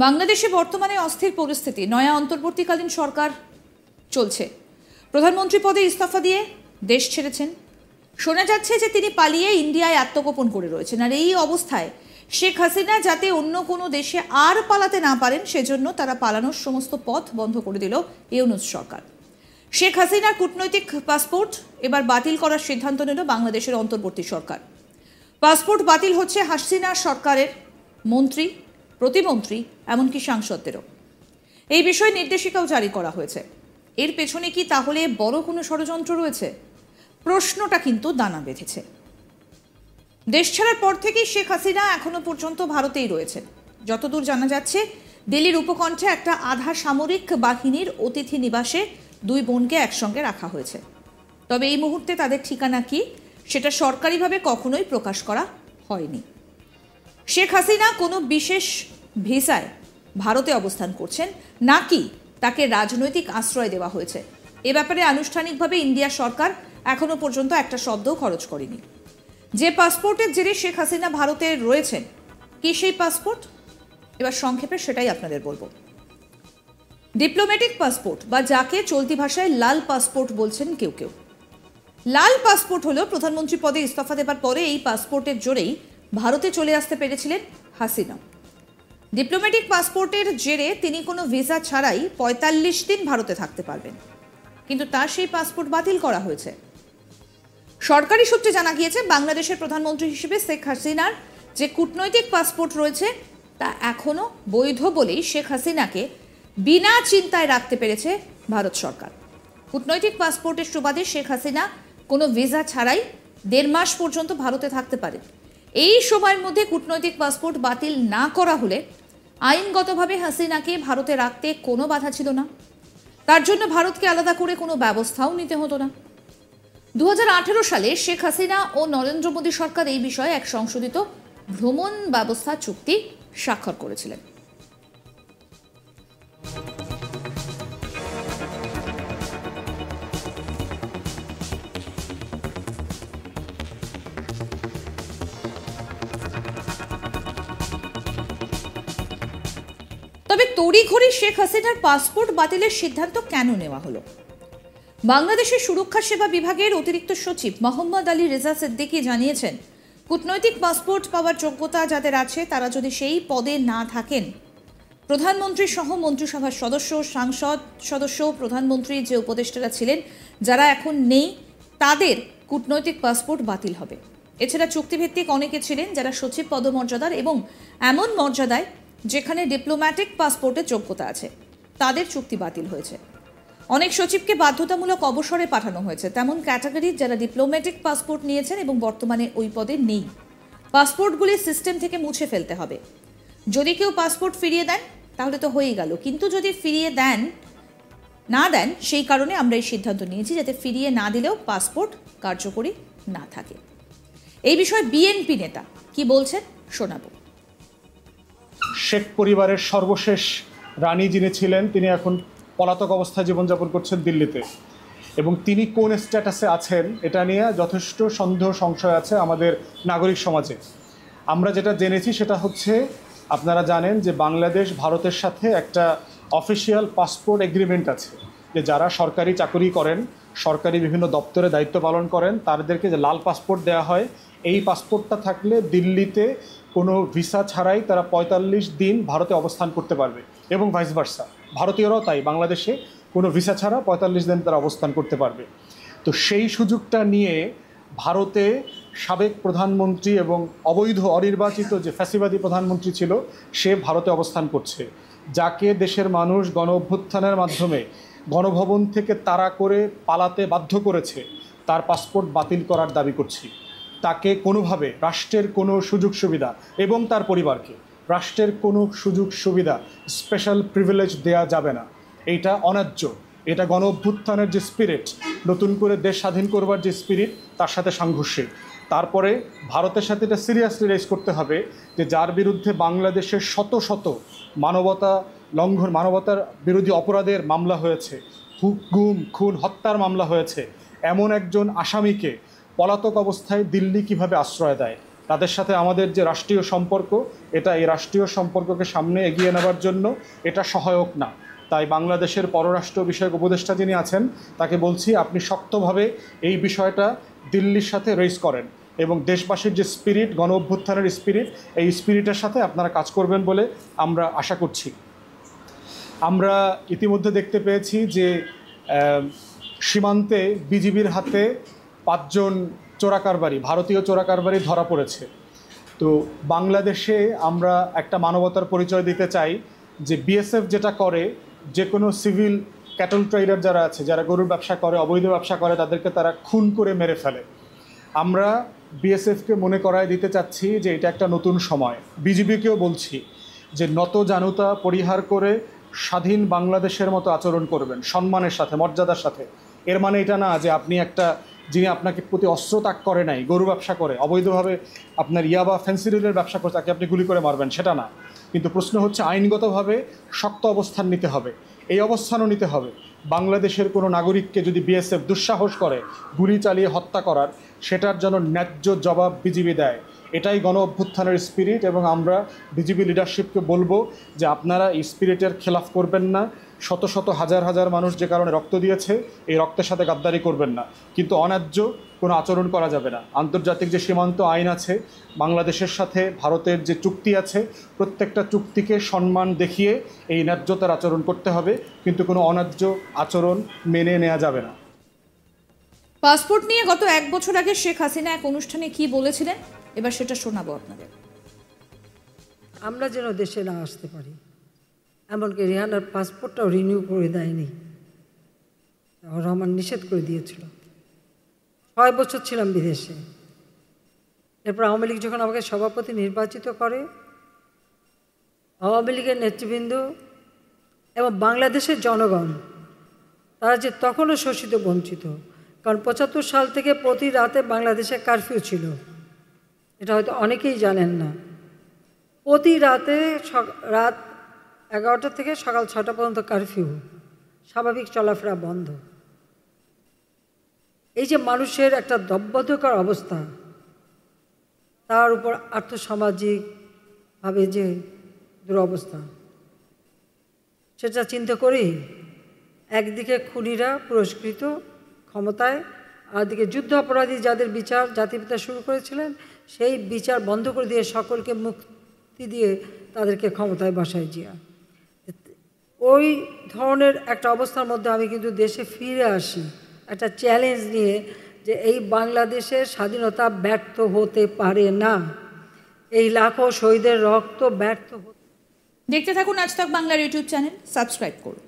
বাংলাদেশে বর্তমানে অস্থির পরিস্থিতি। নয়া অন্তর্বর্তীকালীন সরকার চলছে। প্রধানমন্ত্রী পদে ইস্তফা দিয়ে দেশ ছেড়েছেন। শোনা যাচ্ছে যে তিনি পালিয়ে ইন্ডিয়ায় আত্মগোপন করে রয়েছেন। আর এই অবস্থায় শেখ হাসিনা যাতে অন্য কোনো দেশে আর পালাতে না পারেন সেজন্য তারা পালানোর সমস্ত পথ বন্ধ করে দিল ইউনূস সরকার। শেখ হাসিনার কূটনৈতিক পাসপোর্ট এবার বাতিল করার সিদ্ধান্ত নিল বাংলাদেশের অন্তর্বর্তী সরকার। পাসপোর্ট বাতিল হচ্ছে হাসিনা সরকারের মন্ত্রী, প্রতিমন্ত্রী, এমনকি সাংসদদেরও। এই বিষয়ে নির্দেশিকাও জারি করা হয়েছে। এর পেছনে কি তাহলে বড় কোনো ষড়যন্ত্র রয়েছে? প্রশ্নটা কিন্তু দানা বেঁধেছে। দেশ ছাড়ার পর থেকেই শেখ হাসিনা এখনো পর্যন্ত ভারতেই রয়েছেন। যতদূর জানা যাচ্ছে, দিল্লির উপকণ্ঠে একটা আধা সামরিক বাহিনীর অতিথি নিবাসে দুই বোনকে একসঙ্গে রাখা হয়েছে। তবে এই মুহূর্তে তাদের ঠিকানা কি সেটা সরকারিভাবে কখনোই প্রকাশ করা হয়নি। শেখ হাসিনা কোনো বিশেষ ভিসায় ভারতে অবস্থান করছেন নাকি তাকে রাজনৈতিক আশ্রয় দেওয়া হয়েছে, এ ব্যাপারে আনুষ্ঠানিকভাবে ইন্ডিয়া সরকার এখনো পর্যন্ত একটা শব্দও খরচ করেনি। যে পাসপোর্টের জেরে শেখ হাসিনা ভারতে রয়েছেন, কি সেই পাসপোর্ট? এবার সংক্ষেপে সেটাই আপনাদের বলবো। ডিপ্লোম্যাটিক পাসপোর্ট, বা যাকে চলতি ভাষায় লাল পাসপোর্ট বলছেন কেউ কেউ। লাল পাসপোর্ট হলো প্রধানমন্ত্রী পদে ইস্তফা দেবার পরে এই পাসপোর্টের জোরেই ভারতে চলে আসতে পেরেছিলেন হাসিনা। ডিপ্লোম্যাটিক পাসপোর্টের জেরে তিনি কোনো ভিসা ছাড়াই ৪৫ দিন ভারতে থাকতে পারবেন, কিন্তু তার সেই পাসপোর্ট বাতিল করা হয়েছে। সরকারি সূত্রে জানা গিয়েছে, বাংলাদেশের প্রধানমন্ত্রী হিসেবে শেখ হাসিনার যে কূটনৈতিক পাসপোর্ট রয়েছে তা এখনো বৈধ বলেই শেখ হাসিনাকে বিনা চিন্তায় রাখতে পেরেছে ভারত সরকার। কূটনৈতিক পাসপোর্টের সুবাদে শেখ হাসিনা কোনো ভিসা ছাড়াই ১.৫ মাস পর্যন্ত ভারতে থাকতে পারেন। এই সময়ের মধ্যে কূটনৈতিক পাসপোর্ট বাতিল না করা হলে আইনগতভাবে হাসিনাকে ভারতে রাখতে কোনো বাধা ছিল না। তার জন্য ভারতকে আলাদা করে কোনো ব্যবস্থাও নিতে হতো না। ২০১৮ সালে শেখ হাসিনা ও নরেন্দ্র মোদী সরকার এই বিষয়ে এক সংশোধিত ভ্রমণ ব্যবস্থা চুক্তি স্বাক্ষর করেছিলেন। তবে তড়িঘড়ি শেখ হাসিনার পাসপোর্ট বাতিলের সিদ্ধান্ত কেন নেওয়া হলো? বাংলাদেশের সুরক্ষা সেবা বিভাগের অতিরিক্ত সচিব মোহাম্মদ আলী রেজা সিদ্দিকী জানিয়েছেন, কূটনৈতিক পাসপোর্ট পাওয়ার যোগ্যতা যাদের আছে তারা যদি সেই পদে না থাকেন, প্রধানমন্ত্রী সহ মন্ত্রিসভার সদস্য, সাংসদ সদস্য, প্রধানমন্ত্রীর যে উপদেষ্টারা ছিলেন যারা এখন নেই, তাদের কূটনৈতিক পাসপোর্ট বাতিল হবে। এছাড়া চুক্তিভিত্তিক অনেকে ছিলেন যারা সচিব পদমর্যাদার এবং এমন মর্যাদায় যেখানে ডিপ্লোম্যাটিক পাসপোর্টের যোগ্যতা আছে, তাদের চুক্তি বাতিল হয়েছে। অনেক সচিবকে বাধ্যতামূলক অবসরে পাঠানো হয়েছে। তেমন ক্যাটাগরির যারা ডিপ্লোম্যাটিক পাসপোর্ট নিয়েছেন এবং বর্তমানে ওই পদে নেই, পাসপোর্টগুলি সিস্টেম থেকে মুছে ফেলতে হবে। যদি কেউ পাসপোর্ট ফিরিয়ে দেন তাহলে তো হয়েই গেল, কিন্তু যদি ফিরিয়ে না দেন, সেই কারণে আমরা এই সিদ্ধান্ত নিয়েছি যাতে ফিরিয়ে না দিলেও পাসপোর্ট কার্যকরী না থাকে। এই বিষয়ে বিএনপি নেতা কি বলছেন শোনাবো। শেখ পরিবারের সর্বশেষ রানী যিনি ছিলেন, তিনি এখন পলাতক অবস্থায় জীবনযাপন করছেন দিল্লিতে, এবং তিনি কোন স্ট্যাটাসে আছেন এটা নিয়ে যথেষ্ট সন্দেহ সংশয় আছে আমাদের নাগরিক সমাজে। আমরা যেটা জেনেছি সেটা হচ্ছে, আপনারা জানেন যে বাংলাদেশ ভারতের সাথে একটা অফিসিয়াল পাসপোর্ট এগ্রিমেন্ট আছে, যে যারা সরকারি চাকরি করেন, সরকারি বিভিন্ন দপ্তরে দায়িত্ব পালন করেন, তাদেরকে যে লাল পাসপোর্ট দেওয়া হয়, এই পাসপোর্টটা থাকলে দিল্লিতে কোনো ভিসা ছাড়াই তারা ৪৫ দিন ভারতে অবস্থান করতে পারবে, এবং ভাইস ভার্সা। ভারতীয়রাও তাই, বাংলাদেশে কোনো ভিসা ছাড়া ৪৫ দিন তারা অবস্থান করতে পারবে। তো সেই সুযোগটা নিয়ে ভারতে সাবেক প্রধানমন্ত্রী এবং অবৈধ অনির্বাচিত যে ফ্যাসিবাদী প্রধানমন্ত্রী ছিল, সে ভারতে অবস্থান করছে, যাকে দেশের মানুষ গণ অভ্যুত্থানের মাধ্যমে গণভবন থেকে তাড়া করে পালাতে বাধ্য করেছে, তার পাসপোর্ট বাতিল করার দাবি করছি। তাকে কোনোভাবে রাষ্ট্রের কোনো সুযোগ সুবিধা এবং তার পরিবারকে রাষ্ট্রের কোনো সুযোগ সুবিধা, স্পেশাল প্রিভিলেজ দেয়া যাবে না। এইটা অন্যায্য। এটা গণ অভ্যুত্থানের যে স্পিরিট, নতুন করে দেশ স্বাধীন করবার যে স্পিরিট, তার সাথে সাংঘর্ষিক। তারপরে ভারতের সাথে এটা সিরিয়াসলি রেজ করতে হবে যে যার বিরুদ্ধে বাংলাদেশের শত শত মানবতা লঙ্ঘন, মানবতার বিরোধী অপরাধের মামলা হয়েছে, গুম, খুন, হত্যার মামলা হয়েছে, এমন একজন আসামিকে পলাতক অবস্থায় দিল্লি কিভাবে আশ্রয় দেয়? তাদের সাথে আমাদের যে রাষ্ট্রীয় সম্পর্ক, এটা এই রাষ্ট্রীয় সম্পর্ককে সামনে এগিয়ে নেবার জন্য এটা সহায়ক না। তাই বাংলাদেশের পররাষ্ট্র বিষয়ক উপদেষ্টা যিনি আছেন তাকে বলছি, আপনি শক্তভাবে এই বিষয়টা দিল্লির সাথে রেজ করেন এবং দেশবাসীর যে স্পিরিট, গণ অভ্যুত্থানের স্পিরিট, এই স্পিরিটের সাথে আপনারা কাজ করবেন বলে আমরা আশা করছি। আমরা ইতিমধ্যে দেখতে পেয়েছি যে সীমান্তে বিজিবির হাতে 5 জন চোরাকারবারি, ভারতীয় চোরাকারবারি ধরা পড়েছে। তো বাংলাদেশে আমরা একটা মানবতার পরিচয় দিতে চাই যে বিএসএফ যেটা করে, যে কোনো সিভিল ক্যাটল ট্রেডার যারা আছে, যারা গরুর ব্যবসা করে, অবৈধ ব্যবসা করে, তাদেরকে তারা খুন করে মেরে ফেলে। আমরা বিএসএফকে মনে করায় দিতে চাচ্ছি যে এটা একটা নতুন সময়। বিজিবিকেও বলছি যে নত জানুতা পরিহার করে স্বাধীন বাংলাদেশের মতো আচরণ করবেন, সম্মানের সাথে, মর্যাদার সাথে। এর মানে এটা না যে আপনি একটা, যিনি আপনাকে প্রতি অস্ত্র তাক করে নাই, গরু ব্যবসা করে, অবৈধভাবে আপনার ইয়াবা ফেন্সিডিলের ব্যবসা করে, তাকে আপনি গুলি করে মারবেন, সেটা না। কিন্তু প্রশ্ন হচ্ছে আইনগতভাবে শক্ত অবস্থান নিতে হবে। এই অবস্থানও নিতে হবে বাংলাদেশের কোনো নাগরিককে যদি বিএসএফ দুঃসাহস করে গুলি চালিয়ে হত্যা করার, সেটার জন্য ন্যায্য জবাব বিজিবি দেয়। এটাই গণ অভ্যুত্থানের স্পিরিট এবং আমরা বিজিবি লিডারশিপকে বলবো যে আপনারা এই স্পিরিটের খেলাফ করবেন না। শত শত হাজার হাজার মানুষ যে কারণে রক্ত দিয়েছে, এই রক্তের সাথে গাদ্দারি করবেন না, কিন্তু অন্যায্য কোনো আচরণ করা যাবে না। আন্তর্জাতিক যে সীমান্ত আইন আছে, বাংলাদেশের সাথে ভারতের যে চুক্তি আছে, প্রত্যেকটা চুক্তিকে সম্মান দেখিয়ে এই ন্যায্যতার আচরণ করতে হবে, কিন্তু কোনো অন্যায্য আচরণ মেনে নেওয়া যাবে না। পাসপোর্ট নিয়ে গত 1 বছর আগে শেখ হাসিনা এক অনুষ্ঠানে কি বলেছিলেন, এবার সেটা শোনাবো আপনাদের। আমরা যেন দেশে না আসতে পারি, এমনকি রিহানার পাসপোর্টটাও রিনিউ করে দেয়নি, রহমান নিষেধ করে দিয়েছিল। 6 বছর ছিলাম বিদেশে। এরপর আওয়ামী লীগ যখন আমাকে সভাপতি নির্বাচিত করে, আওয়ামী লীগের নেতৃবৃন্দ এবং বাংলাদেশের জনগণ তারা যে তখনও শোষিত, বঞ্চিত। কারণ 75 সাল থেকে প্রতি রাতে বাংলাদেশে কারফিউ ছিল, এটা হয়তো অনেকেই জানেন না। প্রতি রাতে রাত 11টা থেকে সকাল 6টা পর্যন্ত কারফিউ, স্বাভাবিক চলাফেরা বন্ধ। এই যে মানুষের একটা দব্বধকর অবস্থা, তার উপর আর্থসামাজিকভাবে যে দুরবস্থা, সেটা চিন্তা করি একদিকে খুনিরা পুরস্কৃত ক্ষমতায়, আর দিকে যুদ্ধ অপরাধী যাদের বিচার জাতিপিতা শুরু করেছিলেন, সেই বিচার বন্ধ করে দিয়ে সকলকে মুক্তি দিয়ে তাদেরকে ক্ষমতায় বসায় জিয়া। ওই ধরনের একটা অবস্থার মধ্যে আমি কিন্তু দেশে ফিরে আসি একটা চ্যালেঞ্জ নিয়ে, যে এই বাংলাদেশের স্বাধীনতা ব্যর্থ হতে পারে না, এই লাখো শহীদের রক্ত ব্যর্থ হতে। দেখতে থাকুন আজ তাক বাংলার ইউটিউব চ্যানেল, সাবস্ক্রাইব করুন।